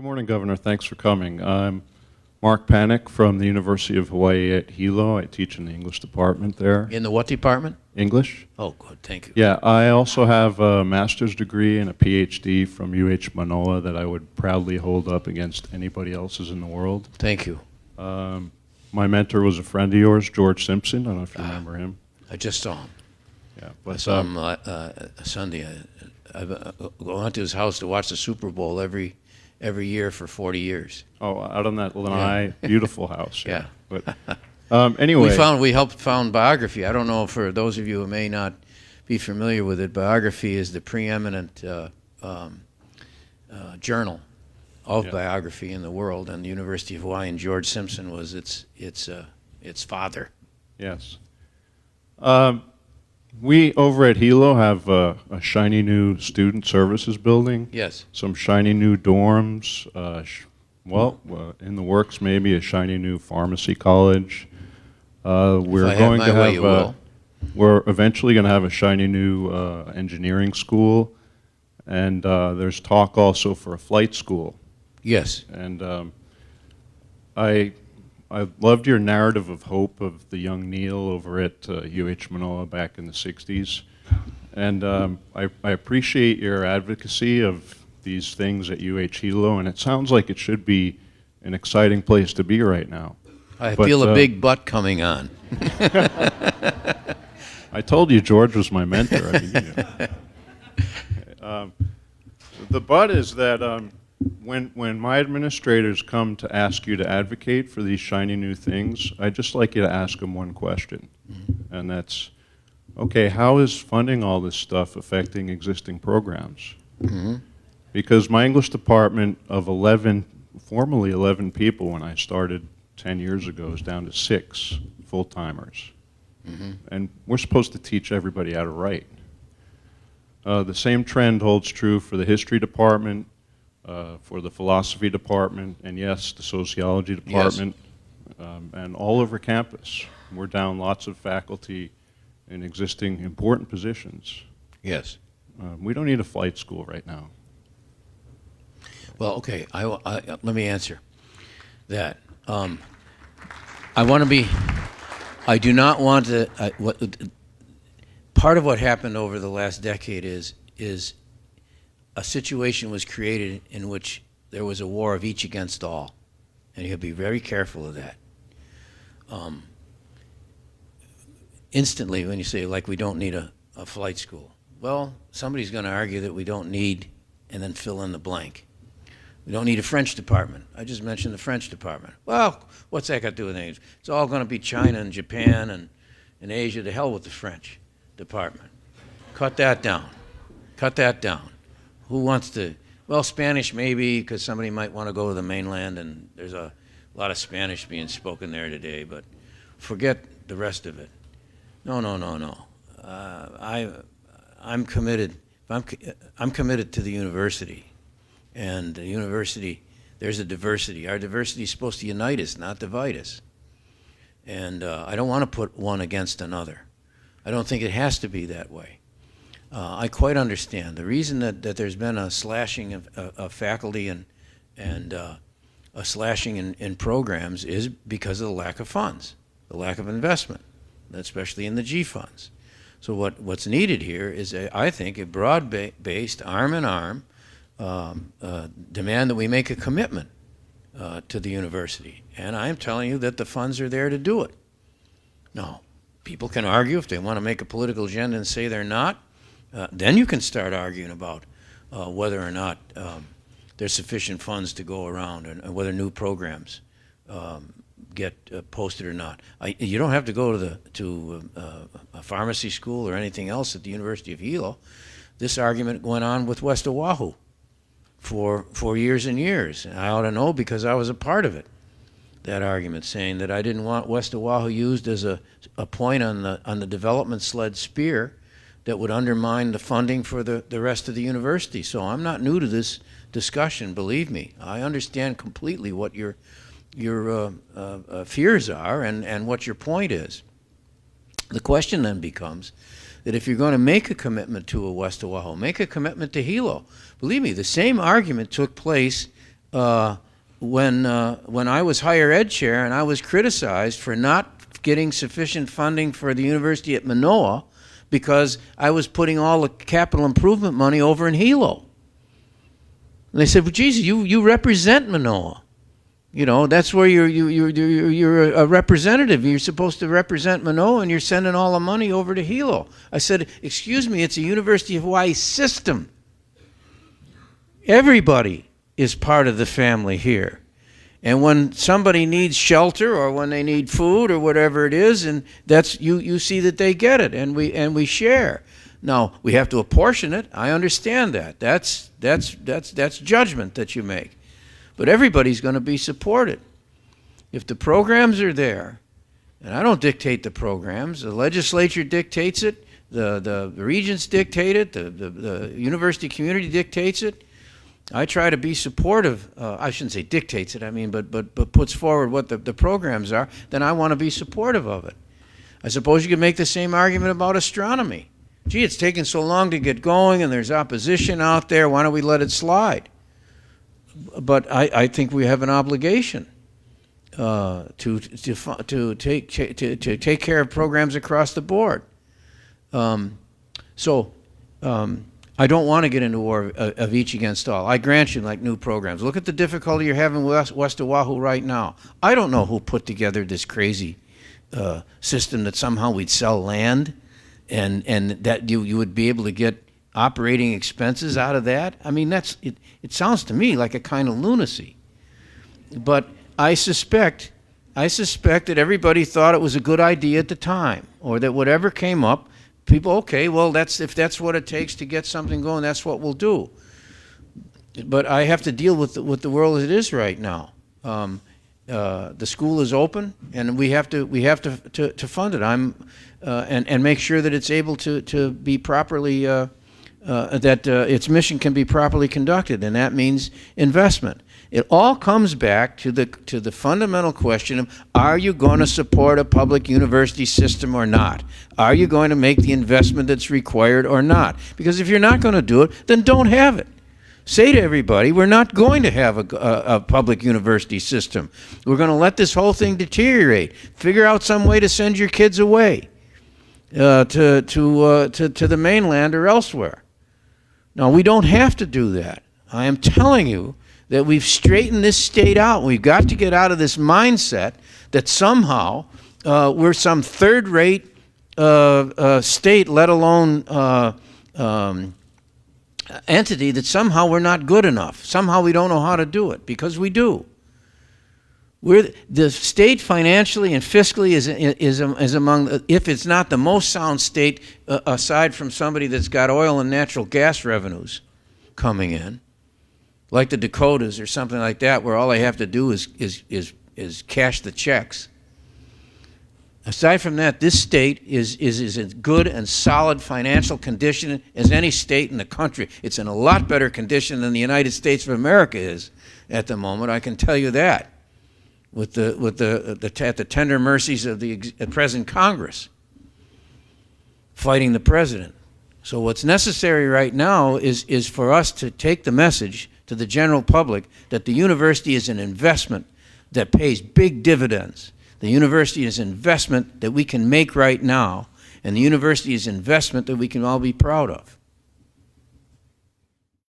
Good morning, Governor. Thanks for coming. I'm Mark Panic from the University of Hawaii at Hilo. I teach in the English department there. In the what department? English. Oh, good. Thank you. Yeah, I also have a master's degree and a PhD from UH Manoa that I would proudly hold up against anybody else's in the world. Thank you. My mentor was a friend of yours, George Simpson. I don't know if you remember him. I just saw him. Yeah, I but saw him Sunday. I went to his house to watch the Super Bowl every year for 40 years. oh, out on that lanai, beautiful house. Yeah. But anyway, We helped found Biography. I don't know, for those of you who may not be familiar with it, Biography is the preeminent journal of biography in the world, and the University of Hawaii, and George Simpson was its father. Yes. We over at Hilo have a shiny new student services building. Yes. Some shiny new dorms. In the works maybe a shiny new pharmacy college. We're eventually going to have a shiny new engineering school, and there's talk also for a flight school. Yes. And I loved your narrative of hope of the young Neil over at UH Manoa back in the 60s. And I appreciate your advocacy of these things at UH Hilo, and it sounds like it should be an exciting place to be right now. I feel a big butt coming on. I told you George was my mentor. The but is that when my administrators come to ask you to advocate for these shiny new things, I'd just like you to ask them one question. And that's, okay, how is funding all this stuff affecting existing programs? Because my English department of formerly 11 people when I started 10 years ago is down to 6 full-timers. And we're supposed to teach everybody how to write. The same trend holds true for the history department, for the philosophy department, and yes, the sociology department, and all over campus. We're down lots of faculty in existing important positions. Yes. We don't need a flight school right now. Well, okay, let me answer that. I do not want to, part of what happened over the last decade is a situation was created in which there was a war of each against all, and you have to be very careful of that. Instantly, when you say, like, we don't need a flight school, well, somebody's going to argue that we don't need, and then fill in the blank. We don't need a French department. I just mentioned the French department. Well, what's that got to do with anything? It's all going to be China and Japan and Asia. To hell with the French department. Cut that down. Cut that down. Who wants to? Well, Spanish maybe, because somebody might want to go to the mainland, and there's a lot of Spanish being spoken there today, but forget the rest of it. No. I'm committed. I'm committed to the university. And the university, there's a diversity. Our diversity is supposed to unite us, not divide us. And I don't want to put one against another. I don't think it has to be that way. I quite understand. The reason that there's been a slashing of faculty and a slashing in programs is because of the lack of funds, the lack of investment, especially in the G funds. So what's needed here is, I think, a broad-based, arm-in-arm demand that we make a commitment to the university. And I'm telling you that the funds are there to do it. Now, people can argue if they want to make a political agenda and say they're not. Then you can start arguing about whether or not there's sufficient funds to go around, and whether new programs get posted or not. You don't have to go to a pharmacy school or anything else at the University of Hilo. This argument went on with West Oahu for years and years. And I ought to know because I was a part of it. That argument, saying that I didn't want West Oahu used as a point on the development sled spear that would undermine the funding for the rest of the university. So I'm not new to this discussion, believe me. I understand completely what your fears are and what your point is. The question then becomes that if you're going to make a commitment to a West Oahu, make a commitment to Hilo. Believe me, the same argument took place when I was higher ed chair and I was criticized for not getting sufficient funding for the university at Manoa because I was putting all the capital improvement money over in Hilo. And they said, well, Jesus, you represent Manoa. You know, that's where you're a representative. You're supposed to represent Manoa, and you're sending all the money over to Hilo. I said, excuse me, it's a University of Hawaii system. Everybody is part of the family here. And when somebody needs shelter or when they need food or whatever it is, and that's you see that they get it, and we share. Now, we have to apportion it. I understand that. That's judgment that you make. But everybody's going to be supported. If the programs are there, and I don't dictate the programs, the legislature dictates it, the regents dictate it, the university community dictates it. I try to be supportive. I shouldn't say dictates it, I mean, but puts forward what the programs are, then I want to be supportive of it. I suppose you could make the same argument about astronomy. Gee, it's taken so long to get going and there's opposition out there, why don't we let it slide? But I think we have an obligation to take care of programs across the board. I don't want to get into war of each against all. I grant you, like new programs. Look at the difficulty you're having with West Oahu right now. I don't know who put together this crazy system that somehow we'd sell land and that you would be able to get operating expenses out of that. I mean, it sounds to me like a kind of lunacy. But I suspect that everybody thought it was a good idea at the time, or that whatever came up, people, okay, well, if that's what it takes to get something going, that's what we'll do. But I have to deal with the world as it is right now. The school is open, and we have to fund it. And make sure that it's able to be properly that its mission can be properly conducted, and that means investment. It all comes back to the fundamental question of, are you going to support a public university system or not? Are you going to make the investment that's required or not? Because if you're not going to do it, then don't have it. Say to everybody, we're not going to have a public university system. We're going to let this whole thing deteriorate. Figure out some way to send your kids away to the mainland or elsewhere. Now, we don't have to do that. I am telling you that we've straightened this state out. We've got to get out of this mindset that somehow we're some third-rate state, let alone entity, that somehow we're not good enough. Somehow we don't know how to do it, because we do. The state financially and fiscally is among, if it's not the most sound state, aside from somebody that's got oil and natural gas revenues coming in, like the Dakotas or something like that, where all they have to do is cash the checks. Aside from that, this state is in good and solid financial condition as any state in the country. It's in a lot better condition than the United States of America is at the moment, I can tell you that. At the tender mercies of the present Congress, fighting the president. So what's necessary right now is for us to take the message to the general public that the university is an investment that pays big dividends. The university is an investment that we can make right now, and the university is an investment that we can all be proud of.